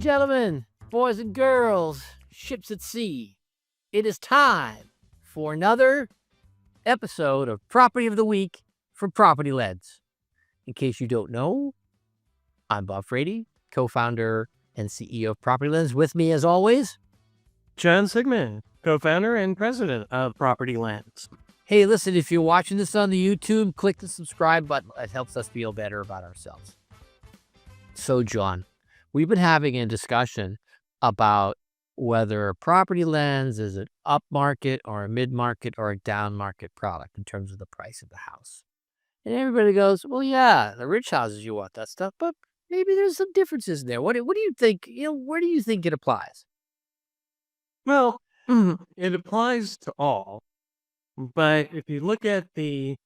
gentlemen, boys and girls, ships at sea, it is time for another episode of Property of the Week from PropertyLens. In case you don't know, I'm Bob Frady, co-founder and CEO of PropertyLens. With me, as always, John Sigmund, co-founder and president of PropertyLens. Hey, listen, if you're watching this on the YouTube, click the subscribe button. It helps us feel better about ourselves. So, John, we've been having a discussion about whether PropertyLens is an upmarket or a mid-market or a down-market product in terms of the price of the house. And everybody goes, well, yeah, the rich houses, you want that stuff, but maybe there's some differences in there. What do you think? Where do you think it applies? Well, it applies to all, but if you look at the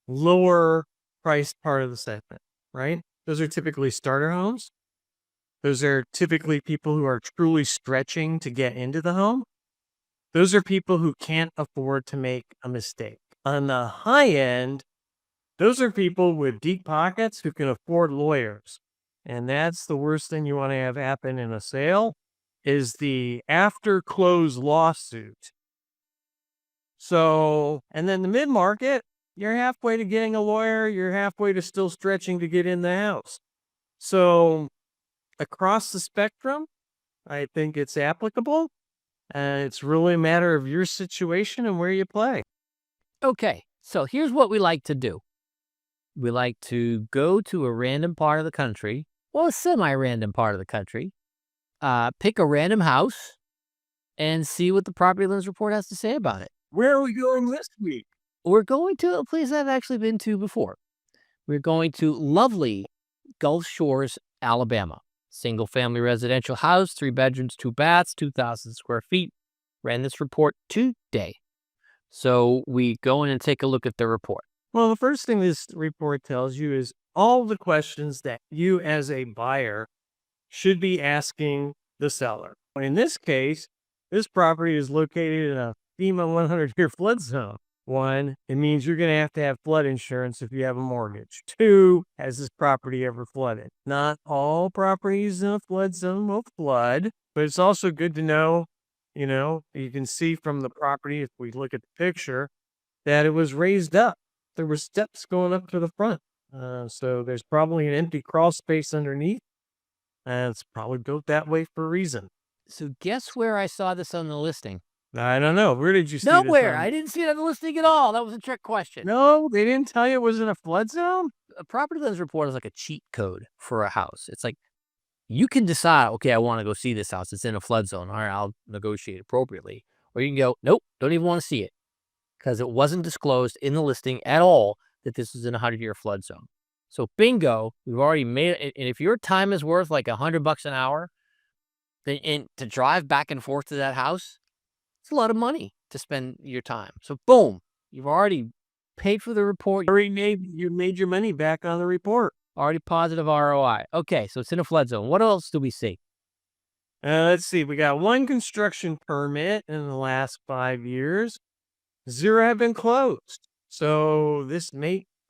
lower priced part of the segment, right? Those are typically starter homes. Those are typically people who are truly stretching to get into the home. Those are people who can't afford to make a mistake. On the high end, those are people with deep pockets who can afford lawyers. And that's the worst thing you want to have happen in a sale is the after close lawsuit. So, and then the mid-market, you're halfway to getting a lawyer. You're halfway to still stretching to get in the house. So across the spectrum, I think it's applicable. And it's really a matter of your situation and where you play. Okay, so here's what we like to do. We like to go to a random part of the country, well, a semi-random part of the country, pick a random house, and see what the PropertyLens report has to say about it. Where are we going this week? We're going to a place I've actually been to before. We're going to lovely Gulf Shores, Alabama. Single-family residential house, 3 bedrooms, 2 baths, 2,000 square feet. Ran this report today. So we go in and take a look at the report. Well, the first thing this report tells you is all the questions that you as a buyer should be asking the seller. In this case, this property is located in a FEMA 100-year flood zone. 1, it means you're going to have flood insurance if you have a mortgage. 2, has this property ever flooded? Not all properties in a flood zone will flood, but it's also good to know, you can see from the property, if we look at the picture, that it was raised up. There were steps going up to the front. So there's probably an empty crawl space underneath. And it's probably built that way for a reason. So guess where I saw this on the listing? I don't know. Where did you see this? Nowhere. I didn't see it on the listing at all. That was a trick question. No, they didn't tell you it was in a flood zone? A PropertyLens report is like a cheat code for a house. It's like you can decide, okay, I want to go see this house. It's in a flood zone. All right, I'll negotiate appropriately. Or you can go, nope, don't even want to see it because it wasn't disclosed in the listing at all that this is in a 100-year flood zone. So bingo, we've already made it. And if your time is worth like $100 an hour, then to drive back and forth to that house, it's a lot of money to spend your time. So boom, you've already paid for the report. You made your money back on the report. Already positive ROI. Okay, so it's in a flood zone. What else do we see? Let's see. We got 1 construction permit in the last 5 years. 0 have been closed. So this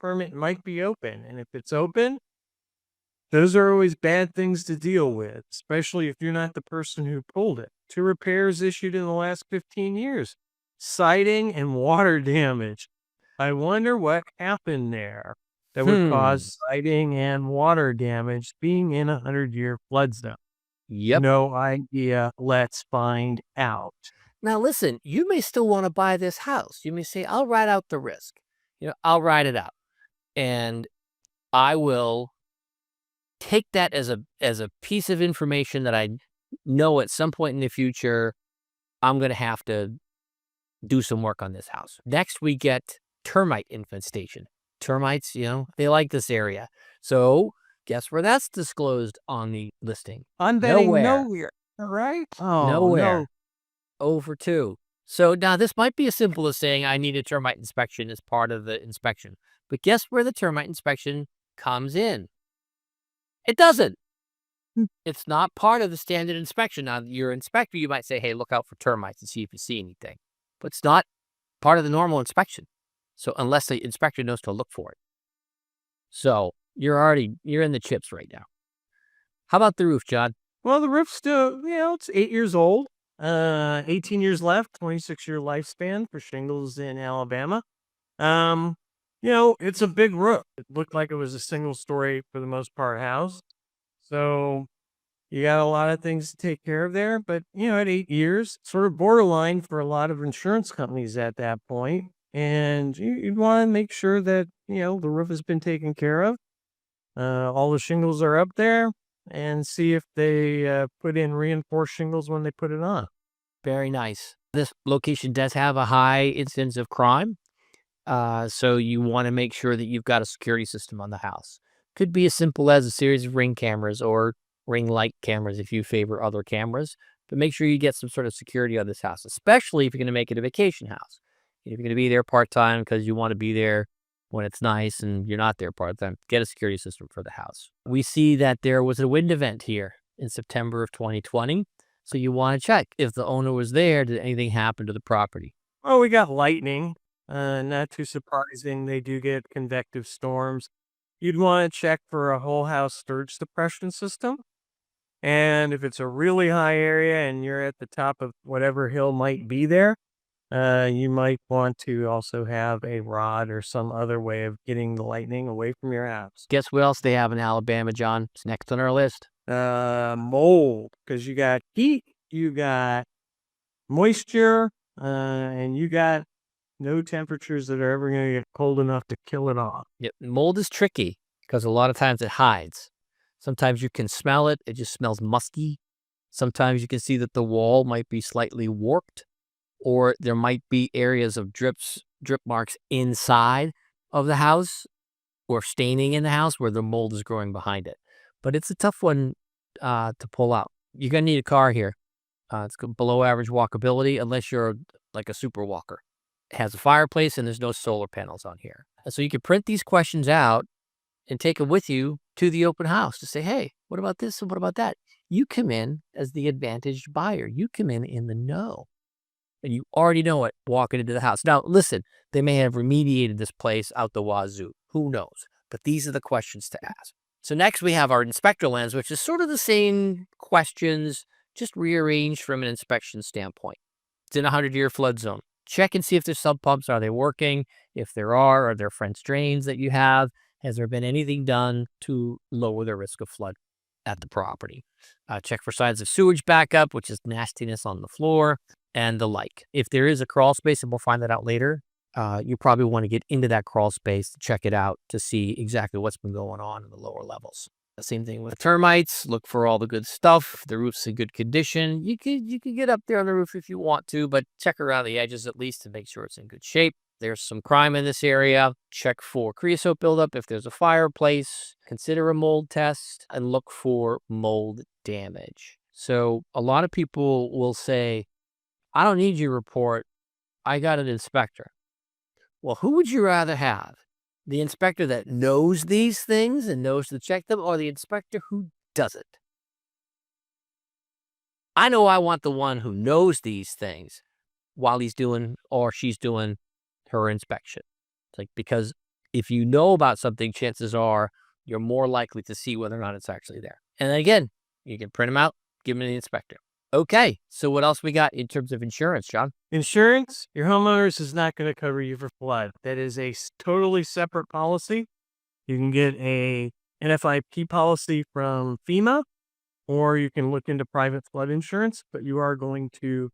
permit might be open. And if it's open, those are always bad things to deal with, especially if you're not the person who pulled it. 2 repairs issued in the last 15 years. Siding and water damage. I wonder what happened there that would cause siding and water damage being in a 100-year flood zone. Yep. No idea. Let's find out. Now, listen, you may still want to buy this house. You may say, I'll ride out the risk. I'll ride it out. And I will take that as a piece of information that I know at some point in the future, I'm going to have to do some work on this house. Next, we get termite infestation. Termites, they like this area. So guess where that's disclosed on the listing? I'm betting nowhere. All right? Oh, nowhere. No. 0 for 2. So now this might be as simple as saying I need a termite inspection as part of the inspection. But guess where the termite inspection comes in? It doesn't. It's not part of the standard inspection. Now, your inspector, you might say, hey, look out for termites and see if you see anything. But it's not part of the normal inspection. So unless the inspector knows to look for it. So you're in the chips right now. How about the roof, John? Well, the roof's still, it's 8 years old. 18 years left, 26-year lifespan for shingles in Alabama. Um, it's a big roof. It looked like it was a single story for the most part house. So you got a lot of things to take care of there. But, at 8 years, sort of borderline for a lot of insurance companies at that point. And you'd want to make sure that, the roof has been taken care of. All the shingles are up there, and see if they put in reinforced shingles when they put it on. Very nice. This location does have a high incidence of crime. So you want to make sure that you've got a security system on the house. Could be as simple as a series of ring cameras or ring light cameras if you favor other cameras. But make sure you get some sort of security on this house, especially if you're going to make it a vacation house. If you're going to be there part time because you want to be there when it's nice and you're not there part time, get a security system for the house. We see that there was a wind event here in September of 2020. So you want to check if the owner was there, did anything happen to the property? Oh, we got lightning. Not too surprising. They do get convective storms. You'd want to check for a whole house surge suppression system. And if it's a really high area and you're at the top of whatever hill might be there, you might want to also have a rod or some other way of getting the lightning away from your house. Guess what else they have in Alabama, John? It's next on our list. Mold, because you got heat, you got moisture, and you got no temperatures that are ever going to get cold enough to kill it off. Yep. Mold is tricky because a lot of times it hides. Sometimes you can smell it. It just smells musky. Sometimes you can see that the wall might be slightly warped, or there might be areas of drip marks inside of the house or staining in the house where the mold is growing behind it. But it's a tough one to pull out. You're going to need a car here. It's below average walkability unless you're like a super walker. It has a fireplace and there's no solar panels on here. And so you can print these questions out and take them with you to the open house to say, hey, what about this and what about that? You come in as the advantaged buyer. You come in the know. And you already know it walking into the house. Now, listen, they may have remediated this place out the wazoo. Who knows? But these are the questions to ask. So next we have our inspector lens, which is sort of the same questions, just rearranged from an inspection standpoint. It's in a 100-year flood zone. Check and see if there's sub pumps. Are they working? If there are there French drains that you have? Has there been anything done to lower the risk of flood at the property? Check for signs of sewage backup, which is nastiness on the floor, and the like. If there is a crawl space, and we'll find that out later, you probably want to get into that crawl space to check it out to see exactly what's been going on in the lower levels. The same thing with termites. Look for all the good stuff. The roof's in good condition. You could get up there on the roof if you want to, but check around the edges at least to make sure it's in good shape. There's some crime in this area. Check for creosote buildup. If there's a fireplace, consider a mold test and look for mold damage. So a lot of people will say, I don't need your report. I got an inspector. Well, who would you rather have? The inspector that knows these things and knows to check them, or the inspector who doesn't? I know I want the one who knows these things while he's doing or she's doing her inspection. It's like, because if you know about something, chances are you're more likely to see whether or not it's actually there. And again, you can print them out, give them to the inspector. Okay, so what else we got in terms of insurance, John? Insurance, your homeowners is not going to cover you for flood. That is a totally separate policy. You can get a NFIP policy from FEMA, or you can look into private flood insurance, but you are going to,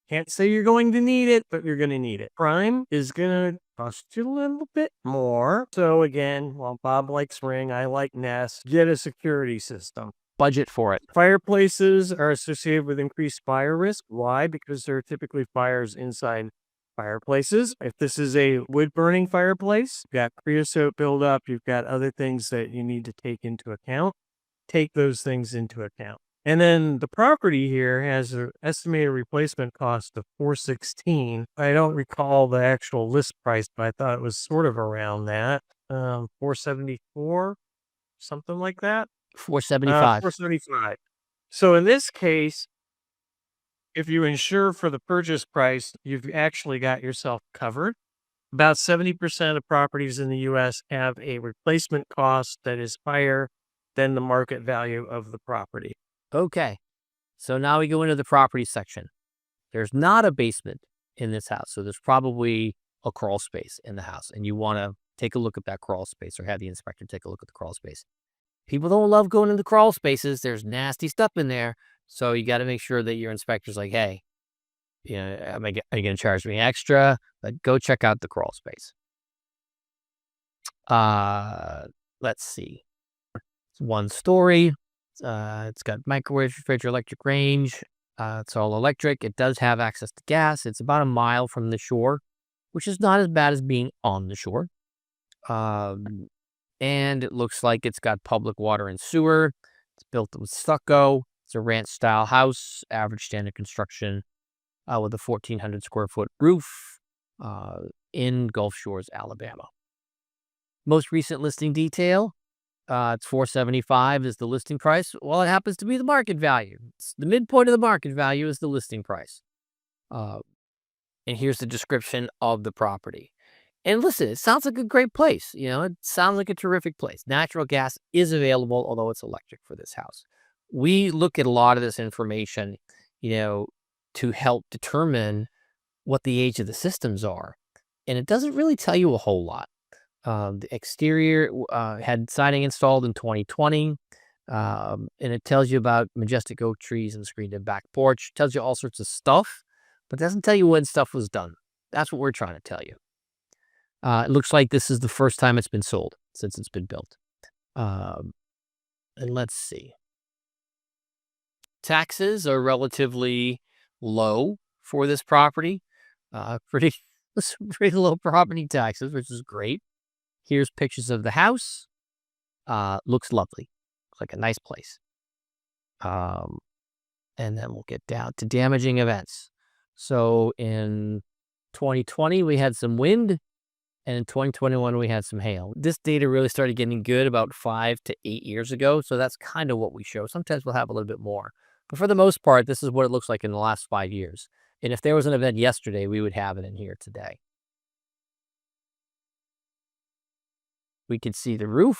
can't say you're going to need it, but you're going to need it. Prime is going to cost you a little bit more. So again, while Bob likes Ring, I like Nest, get a security system. Budget for it. Fireplaces are associated with increased fire risk. Why? Because there are typically fires inside fireplaces. If this is a wood-burning fireplace, you've got creosote buildup, you've got other things that you need to take into account. Take those things into account. And then the property here has an estimated replacement cost of $416. I don't recall the actual list price, but I thought it was sort of around that. $474, something like that. $475. $475. So in this case, if you insure for the purchase price, you've actually got yourself covered. About 70% of properties in the U.S. have a replacement cost that is higher than the market value of the property. Okay, So now we go into the property section. There's not a basement in this house, so there's probably a crawl space in the house, and you want to take a look at that crawl space or have the inspector take a look at the crawl space. People don't love going into crawl spaces. There's nasty stuff in there, so you got to make sure that your inspector's like, hey, you know, are you going to charge me extra? But go check out the crawl space. Let's see. It's 1 story. It's got microwave, refrigerator, electric range. It's all electric. It does have access to gas. It's about a mile from the shore, which is not as bad as being on the shore. And it looks like it's got public water and sewer. It's built with stucco. It's a ranch-style house, average standard construction, with a 1,400 square foot roof, in Gulf Shores, Alabama. Most recent listing detail, it's $475 is the listing price. Well, it happens to be the market value. It's the midpoint of the market value is the listing price. And here's the description of the property. And listen, it sounds like a great place. You know, it sounds like a terrific place. Natural gas is available, although it's electric for this house. We look at a lot of this information, you know, to help determine what the age of the systems are. And it doesn't really tell you a whole lot. The exterior had siding installed in 2020, and it tells you about majestic oak trees and screened-in back porch. It tells you all sorts of stuff, but doesn't tell you when stuff was done. That's what we're trying to tell you. It looks like this is the first time it's been sold since it's been built. And let's see. Taxes are relatively low for this property. Pretty low property taxes, which is great. Here's pictures of the house. Looks lovely. Looks like a nice place. And then we'll get down to damaging events. So in 2020, we had some wind. And in 2021, we had some hail. This data really started getting good about 5 to 8 years ago. So that's kind of what we show. Sometimes we'll have a little bit more. But for the most part, this is what it looks like in the last 5 years. And if there was an event yesterday, we would have it in here today. We can see the roof,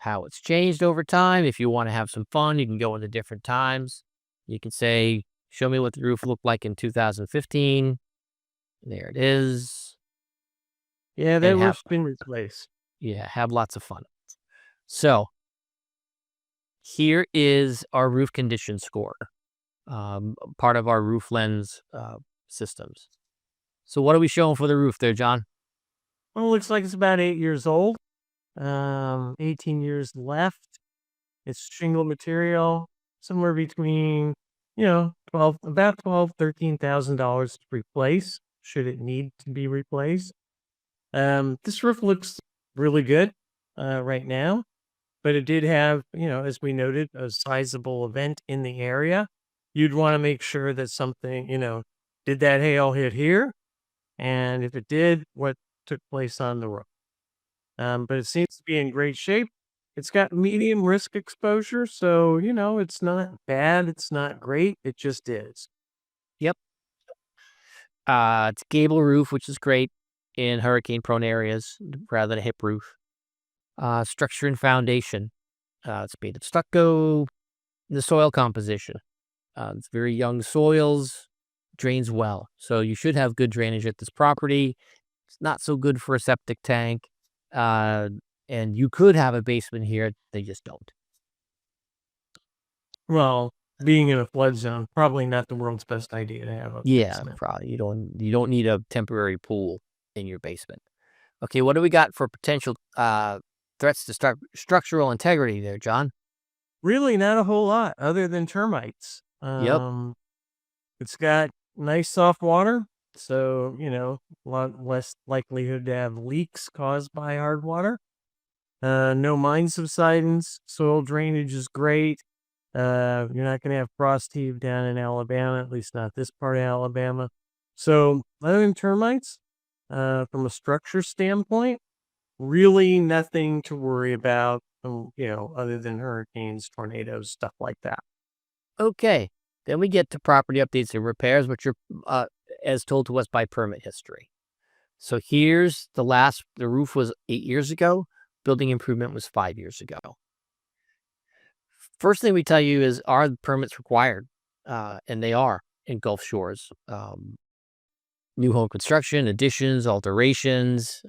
how it's changed over time. If you want to have some fun, you can go into different times. You can say, show me what the roof looked like in 2015. There it is. Yeah, that roof's been replaced. Yeah, have lots of fun. So here is our roof condition score, part of our PropertyLens systems. So what are we showing for the roof there, John? Well, it looks like it's about 8 years old. 18 years left. It's shingle material, somewhere between, you know, $13,000 to replace, should it need to be replaced. This roof looks really good right now, but it did have, you know, as we noted, a sizable event in the area. You'd want to make sure that something, you know, did that hail hit here? And if it did, what took place on the roof? But it seems to be in great shape. It's got medium risk exposure, so, you know, it's not bad, it's not great, it just is. Yep. It's gable roof, which is great in hurricane-prone areas rather than a hip roof. Structure and foundation. It's made of stucco. The soil composition. It's very young soils, drains well. So you should have good drainage at this property. It's not so good for a septic tank. And you could have a basement here. They just don't. Well, being in a flood zone, probably not the world's best idea to have a basement. Probably. You don't need a temporary pool in your basement. Okay, what do we got for potential threats to structural integrity there, John? Really not a whole lot other than termites. Yep. It's got nice soft water, so, you know, a lot less likelihood to have leaks caused by hard water. No mine subsidence. Soil drainage is great. You're not going to have frost heave down in Alabama, at least not this part of Alabama. So other than termites, from a structure standpoint, really nothing to worry about, you know, other than hurricanes, tornadoes, stuff like that. Okay. Then we get to property updates and repairs, which are as told to us by permit history. So here's the roof was 8 years ago. Building improvement was 5 years ago. First thing we tell you is, are the permits required? And they are in Gulf Shores. New home construction, additions, alterations,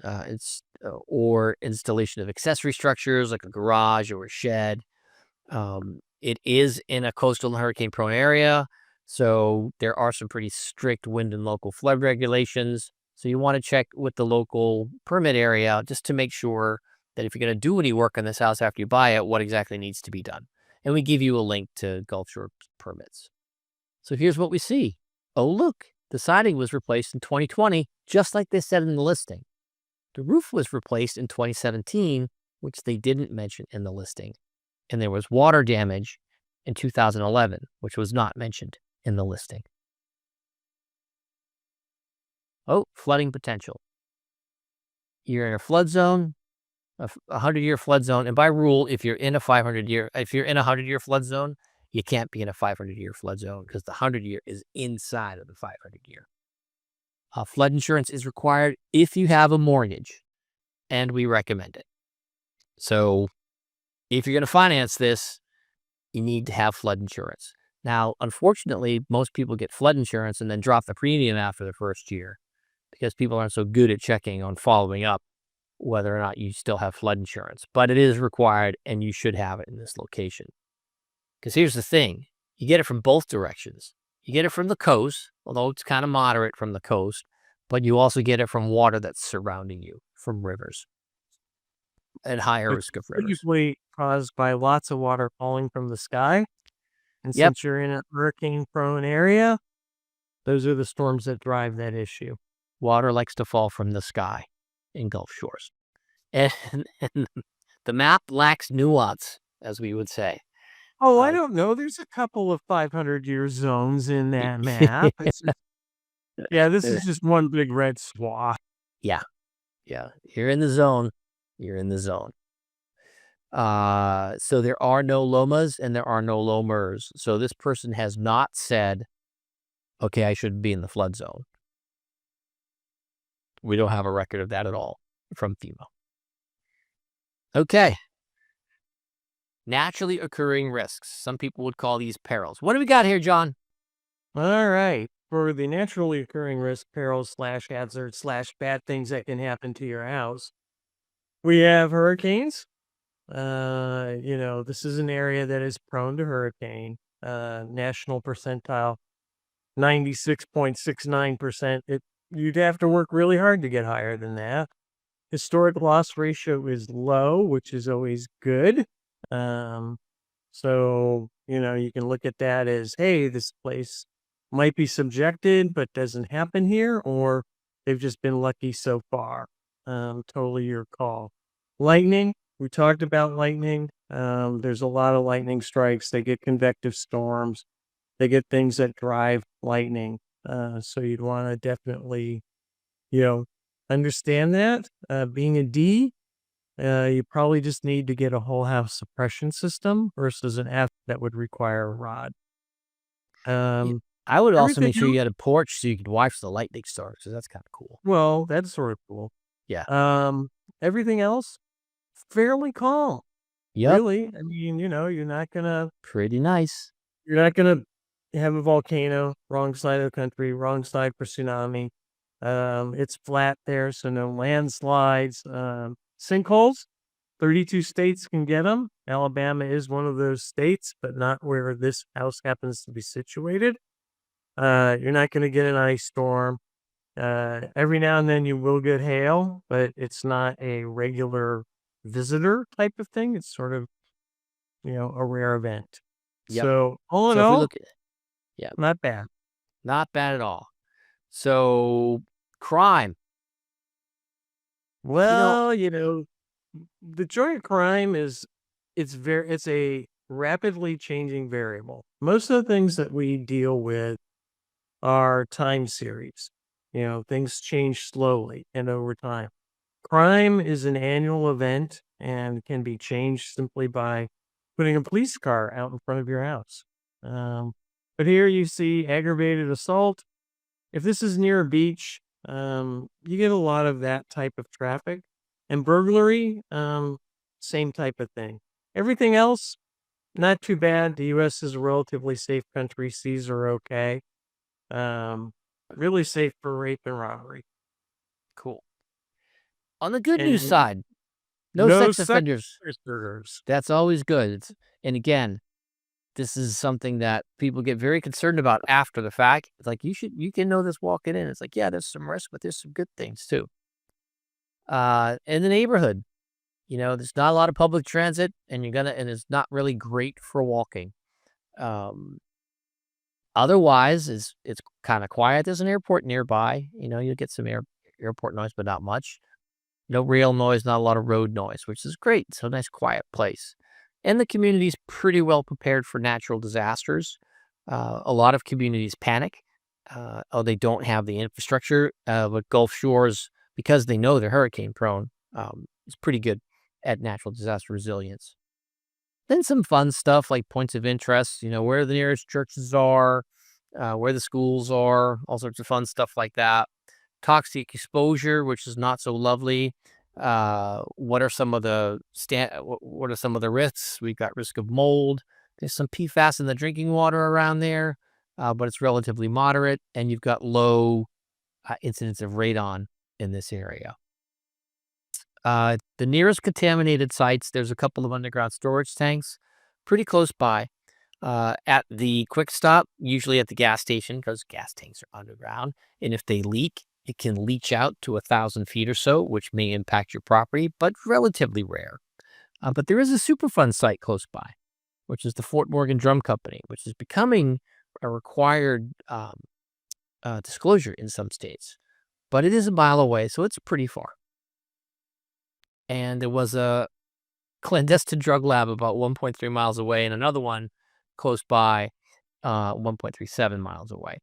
or installation of accessory structures like a garage or a shed. It is in a coastal and hurricane-prone area, so there are some pretty strict wind and local flood regulations. So you want to check with the local permit area just to make sure that if you're going to do any work on this house after you buy it, what exactly needs to be done. And we give you a link to Gulf Shore permits. So here's what we see. Oh, look, the siding was replaced in 2020, just like they said in the listing. The roof was replaced in 2017, which they didn't mention in the listing. And there was water damage in 2011, which was not mentioned in the listing. Oh, flooding potential. You're in a flood zone, a 100-year flood zone. And by rule, if you're in a 100-year flood zone, you can't be in a 500-year flood zone because the 100-year is inside of the 500-year. Flood insurance is required if you have a mortgage, and we recommend it. So if you're going to finance this, you need to have flood insurance. Now, unfortunately, most people get flood insurance and then drop the premium after the first year because people aren't so good at checking on following up whether or not you still have flood insurance. But it is required, and you should have it in this location. Because here's the thing. You get it from both directions. You get it from the coast, although it's kind of moderate from the coast, but you also get it from water that's surrounding you, from rivers, at higher It's risk of rivers. usually caused by lots of water falling from the sky. And Yep. since you're in a hurricane-prone area, those are the storms that drive that issue. Water likes to fall from the sky in Gulf Shores. And the map lacks nuance, as we would say. Oh, I don't know. There's a couple of 500-year zones in that map. This is just one big red swath. Yeah. You're in the zone. So there are no lomas and there are no lomers. So this person has not said, okay, I should be in the flood zone. We don't have a record of that at all from FEMA. Okay. Naturally occurring risks. Some people would call these perils. What do we got here, John? All right. For the naturally occurring risk, perils, /hazards, /bad things that can happen to your house, we have hurricanes. This is an area that is prone to hurricane. National percentile, 96.69%. You'd have to work really hard to get higher than that. Historic loss ratio is low, which is always good. So, you can look at that as, hey, this place might be subjected, but doesn't happen here, or they've just been lucky so far. Totally your call. Lightning, we talked about lightning. There's a lot of lightning strikes. They get convective storms. They get things that drive lightning. So you'd want to definitely, understand that. Being a D, you probably just need to get a whole house suppression system versus an F that would require a rod. I would also Everything make sure else- you had a porch so you could watch the lightning storms, because that's kind of cool. Well, that's sort of cool. Yeah. Everything else, fairly calm. Yep. Really. I mean, you're not gonna Pretty nice. have a volcano, wrong side of the country, wrong side for tsunami. It's flat there, so no landslides. Sinkholes, 32 states can get them. Alabama is one of those states, but not where this house happens to be situated. You're not going to get an ice storm. Every now and then you will get hail, but it's not a regular visitor type of thing. It's sort of, a rare event. Yep. So all in So if we all, look at not bad. not bad at all. So crime. Well, the joy of crime is it's a rapidly changing variable. Most of the things that we deal with are time series. Things change slowly and over time. Crime is an annual event and can be changed simply by putting a police car out in front of your house. But here you see aggravated assault. If this is near a beach, you get a lot of that type of traffic. And burglary, same type of thing. Everything else, not too bad. The U.S. is a relatively safe country. Seas are okay. Really safe for rape and robbery. Cool. On the good news And side, no no sex sex offenders. workers. That's always good. And again, this is something that people get very concerned about after the fact. It's like, you can know this walking in. It's like, yeah, there's some risk, but there's some good things too. In the neighborhood, there's not a lot of public transit, and it's not really great for walking. Um, Otherwise, it's kind of quiet. There's an airport nearby. You'll get some airport noise, but not much. No rail noise, not a lot of road noise, which is great. It's a nice quiet place. And the community's pretty well prepared for natural disasters. A lot of communities panic. They don't have the infrastructure. But Gulf Shores, because they know they're hurricane prone, is pretty good at natural disaster resilience. Then some fun stuff like points of interest, where the nearest churches are, where the schools are, all sorts of fun stuff like that. Toxic exposure, which is not so lovely. What are some of the what are some of the risks? We've got risk of mold. There's some PFAS in the drinking water around there, but it's relatively moderate, and you've got low incidence of radon in this area. The nearest contaminated sites, there's a couple of underground storage tanks pretty close by. At the quick stop, usually at the gas station, because gas tanks are underground. And if they leak, it can leach out to 1,000 feet or so, which may impact your property, but relatively rare. But there is a Superfund site close by, which is the Fort Morgan Drum Company, which is becoming a required disclosure in some states. But it is a mile away, so it's pretty far. And there was a clandestine drug lab about 1.3 miles away, and another one close by, 1.37 miles away.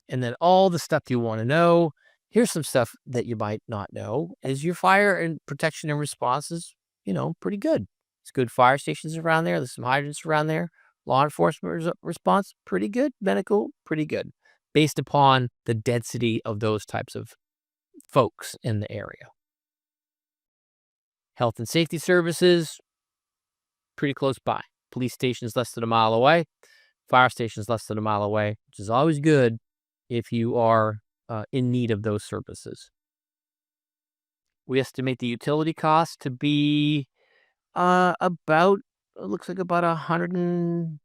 And then all the stuff you want to know. Here's some stuff that you might not know: is your fire and protection and response is, pretty good. It's good fire stations around there. There's some hydrants around there. Law enforcement response, pretty good. Medical, pretty good, based upon the density of those types of folks in the area. Health and safety services, pretty close by. Police stations less than a mile away. Fire stations less than a mile away, which is always good if you are in need of those services. We estimate the utility cost to be about, it looks like about $170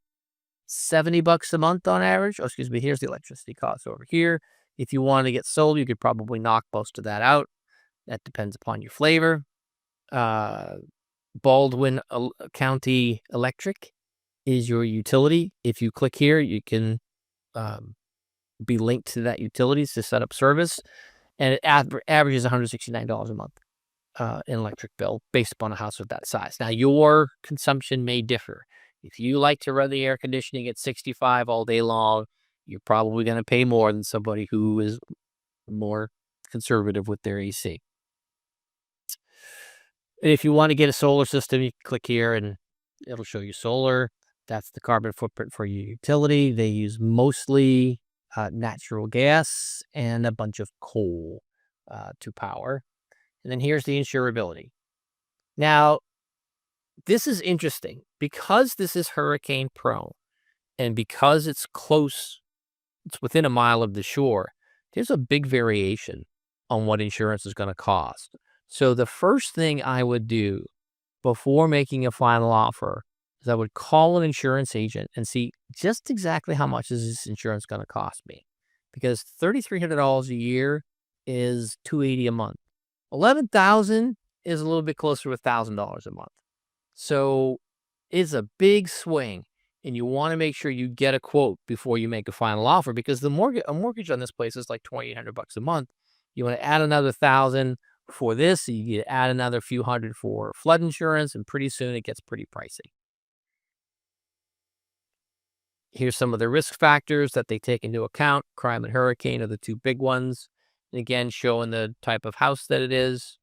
a month on average. Oh, excuse me. Here's the electricity cost over here. If you want to get solar, you could probably knock most of that out. That depends upon your flavor. Baldwin County Electric is your utility. If you click here, you can be linked to that utility to set up service, and it averages $169 a month in electric bill based upon a house of that size. Now, your consumption may differ. If you like to run the air conditioning at 65 all day long, you're probably going to pay more than somebody who is more conservative with their AC. And if you want to get a solar system, you can click here and it'll show you solar. That's the carbon footprint for your utility. They use mostly natural gas and a bunch of coal to power. And then here's the insurability. Now, this is interesting because this is hurricane prone and because it's close, it's within a mile of the shore. There's a big variation on what insurance is going to cost. So the first thing I would do before making a final offer is I would call an insurance agent and see just exactly how much is this insurance going to cost me. Because $3,300 a year is $280 a month. $11,000 is a little bit closer to $1,000 a month. So it's a big swing, and you want to make sure you get a quote before you make a final offer, because a mortgage on this place is like $2,800 a month. You want to add another $1,000 for this, so you add another few hundred for flood insurance, and pretty soon it gets pretty pricey. Here's some of the risk factors that they take into account. Crime and hurricane are the two big ones. And again, showing the type of house that it is.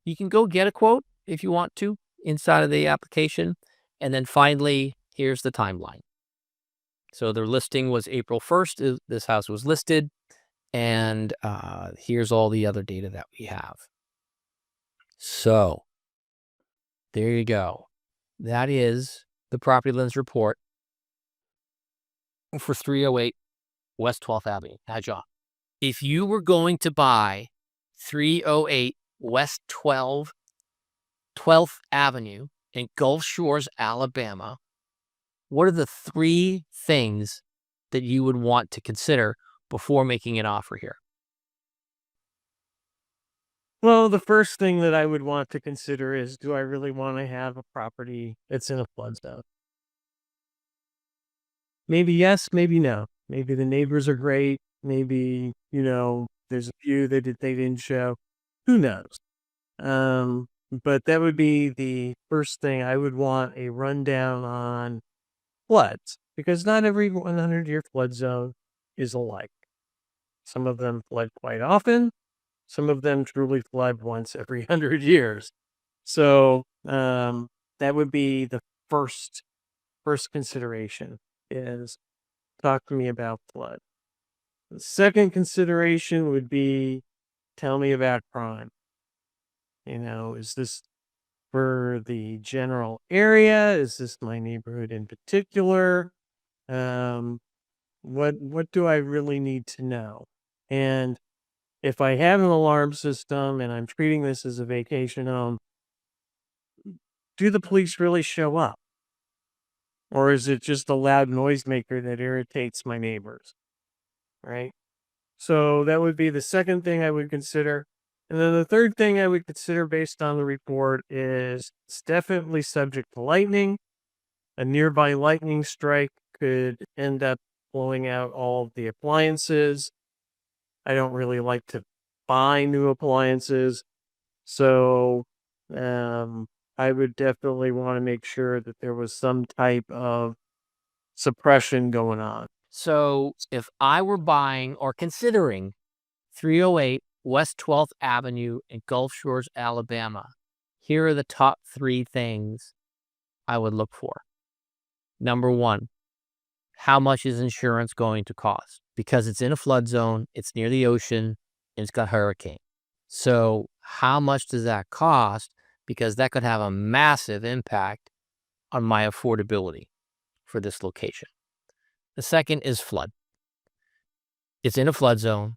You can go get a quote if you want to inside of the application. And then finally, here's the timeline. So their listing was April 1st. This house was listed. And here's all the other data that we have. So there you go. That is the PropertyLens report for 308 West 12th Avenue. Hi, John. If you were going to buy 308 West 12th Avenue in Gulf Shores, Alabama, what are the 3 things that you would want to consider before making an offer here? Well, the first thing that I would want to consider is, do I really want to have a property that's in a flood zone? Maybe yes, maybe no. Maybe the neighbors are great. Maybe, there's a few that they didn't show. Who knows? But that would be the first thing. I would want a rundown on floods, because not every 100-year flood zone is alike. Some of them flood quite often. Some of them truly flood once every 100 years. So that would be the first consideration, is talk to me about flood. The second consideration would be, tell me about crime. Is this for the general area? Is this my neighborhood in particular? What do I really need to know? And if I have an alarm system and I'm treating this as a vacation home, do the police really show up? Or is it just a loud noisemaker that irritates my neighbors? Right? So that would be the second thing I would consider. And then the third thing I would consider based on the report is, it's definitely subject to lightning. A nearby lightning strike could end up blowing out all of the appliances. I don't really like to buy new appliances. So I would definitely want to make sure that there was some type of suppression going on. So if I were buying or considering 308 West 12th Avenue in Gulf Shores, Alabama, here are the top 3 things I would look for. Number 1, how much is insurance going to cost? Because it's in a flood zone, it's near the ocean, and it's got hurricane. So how much does that cost? Because that could have a massive impact on my affordability for this location. The second is flood. It's in a flood zone.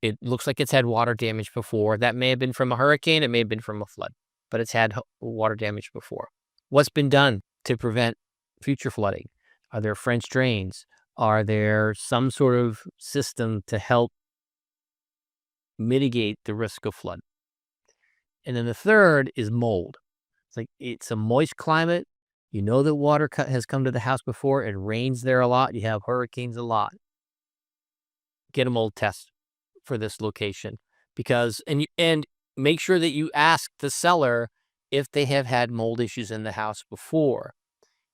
It looks like it's had water damage before. That may have been from a hurricane. It may have been from a flood, but it's had water damage before. What's been done to prevent future flooding? Are there French drains? Are there some sort of system to help mitigate the risk of flood? And then the third is mold. It's a moist climate. You know that water has come to the house before. It rains there a lot. You have hurricanes a lot. Get a mold test for this location, because and make sure that you ask the seller if they have had mold issues in the house before.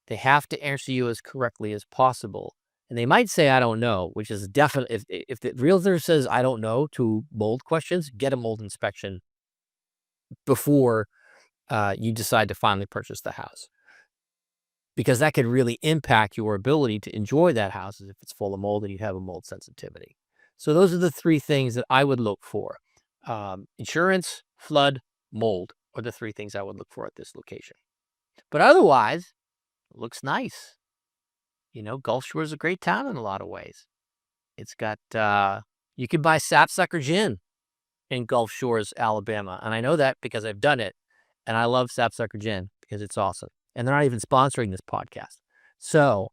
They have to answer you as correctly as possible. And they might say, I don't know, which is definitely, if the realtor says, I don't know to mold questions, get a mold inspection before you decide to finally purchase the house. Because that could really impact your ability to enjoy that house, if it's full of mold and you have a mold sensitivity. So those are the 3 things that I would look for. Insurance, flood, mold are the 3 things I would look for at this location. But otherwise, it looks nice. Gulf Shore is a great town in a lot of ways. It's got, you could buy sapsucker gin in Gulf Shores, Alabama. And I know that because I've done it. And I love sapsucker gin because it's awesome. And they're not even sponsoring this podcast. So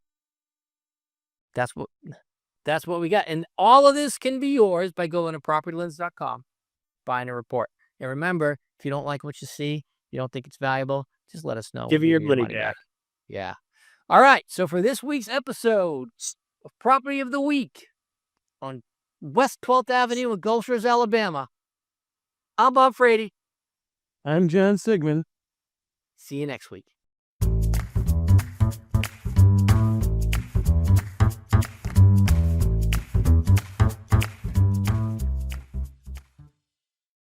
that's what we got. And all of this can be yours by going to PropertyLens.com, buying a report. And remember, if you don't like what you see, you don't think it's valuable, just let us know. Give you your money back. Yeah. All right. So for this week's episode of Property of the Week on West 12th Avenue in Gulf Shores, Alabama, I'm Bob Frady. I'm John Sigmund. See you next week.